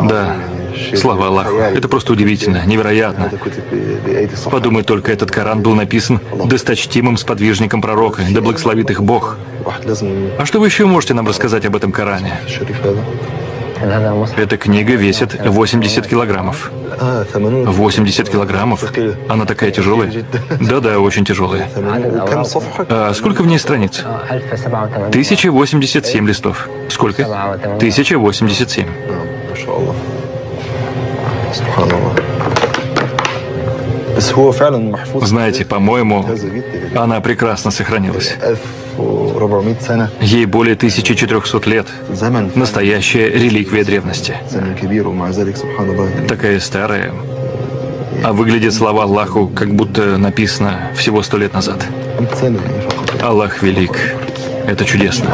Да, слава Аллаху. Это просто удивительно, невероятно. Подумай только, этот Коран был написан досточтимым сподвижником пророка, да благословит их Бог. А что вы еще можете нам рассказать об этом Коране? Эта книга весит 80 килограммов. 80 килограммов? Она такая тяжелая? Да-да, очень тяжелая. А сколько в ней страниц? 1087 листов. Сколько? 1087. Знаете, по-моему, она прекрасно сохранилась. Ей более 1400 лет. Настоящая реликвия древности. Такая старая. А выглядит, слава Аллаху, как будто написано всего 100 лет назад. Аллах велик. Это чудесно.